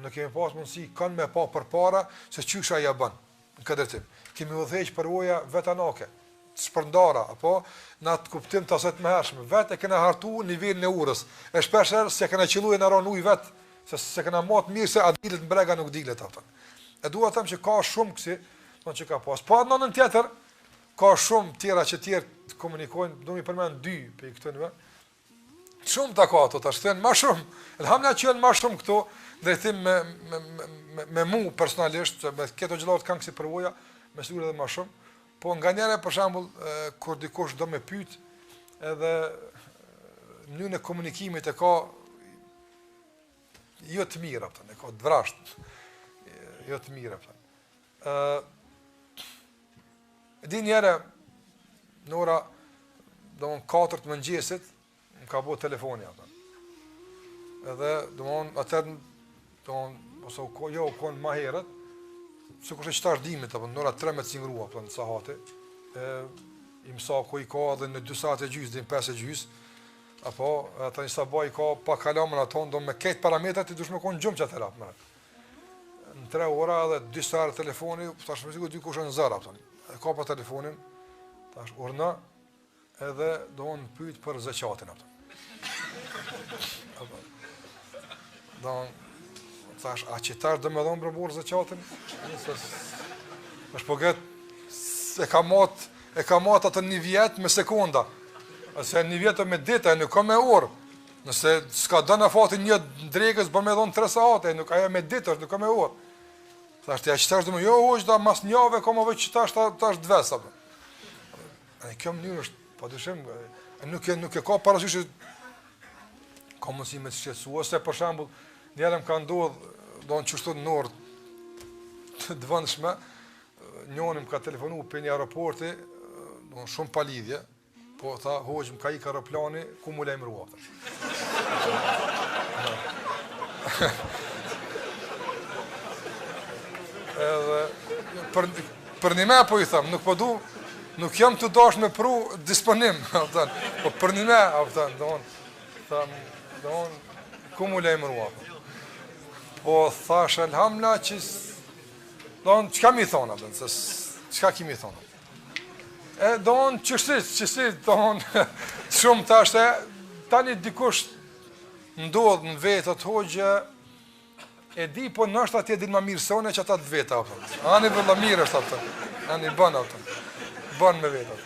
Në kemi pas mundësi kanë me pa përpara se çysha ja bën. Në këtë drejtim. Kemi udhëheq përvoja vetanake, shpërndara, apo në atë kuptim të asaj të mëhershme. Vetë e kena hartu nivelin e urës. E shpeshherë se kena qelluar në ran ujë vet, se kena marrë mirë se a dilet në brega nuk dilet ata. E dua të them që ka shumë kësi, thonë që ka pas. Po në anën tjetër ka shumë tjera që të komunikojnë, do mi përmend dy për këtyre. Shumë ta ka ato, tash thënë më shumë. Elhamdullah që janë më shumë këto drejtim me mu personalisht, me këto gjërat kanë si përvoja, me siguri edhe më shumë. Po nganjëherë për shembull kur dikush do më pyet, edhe mënyrën e komunikimit e ka jo të mirë apo, e ka të vrasht. Jo të mirë apo. Di njëra në ora do 4 të mëngjesit më ka bëu telefoni atë. Edhe domthon atë ose jo kon më herët, sikur të çtash dimit apo në ora 13 ngrua apo në sahate. I mësa ku i ka edhe në 2 saate gjys, dhe në 5 e gjys. Apo ata në sabaj ka pa kalamën aton do me këtë parametrat i dush me kon gjumë çatë rap më. Në 3 ora edhe 2 saate telefoni, tash më sikur dikush në zara apo. E ka pa telefonin, tash urna edhe do në pyet për zakatin apo. Tash, a që tash dhe me dhonë për borë zakatin? Tash po këtë e ka mat atë një vjetë me sekonda. Ase një vjetë me dita, nuk ka me orë. Nëse s'ka dënë a fati një dregës, bërë me dhonë 3 saate, nuk aja me dita, nuk ka me orë. Tash të ja që tash dhe me, jo, është da mas njave, ka më vëj që tash dvesa. Kjo mënyrë është, pa dyshim, nuk e ka parasysh ka mësi me të shqetësua, ose për shambull, njerëm ka ndodhë, do në qështu në orë të dëvëndshme, njonim ka telefonu për një aeroporti, do në shumë palidhje, po tha, hoqëm ka i ka aeroplani, ku mu lejmë ruatër. Edhe, për një me po i thëmë, nuk jam të dash me pru disponim, po për një me, do në, ku mu lejmë ruatër. Po thash elhamdulillah që don çka mi thonë atë, çka kimi thonë. E don çështë don shumë tash tani dikush ndodh në vetë të hoxha e di po ndoshta ti e din më mirë se unë që ata të veta apo. Ani vëlla mirë është atë. Ani bën atë. Bën me vetë.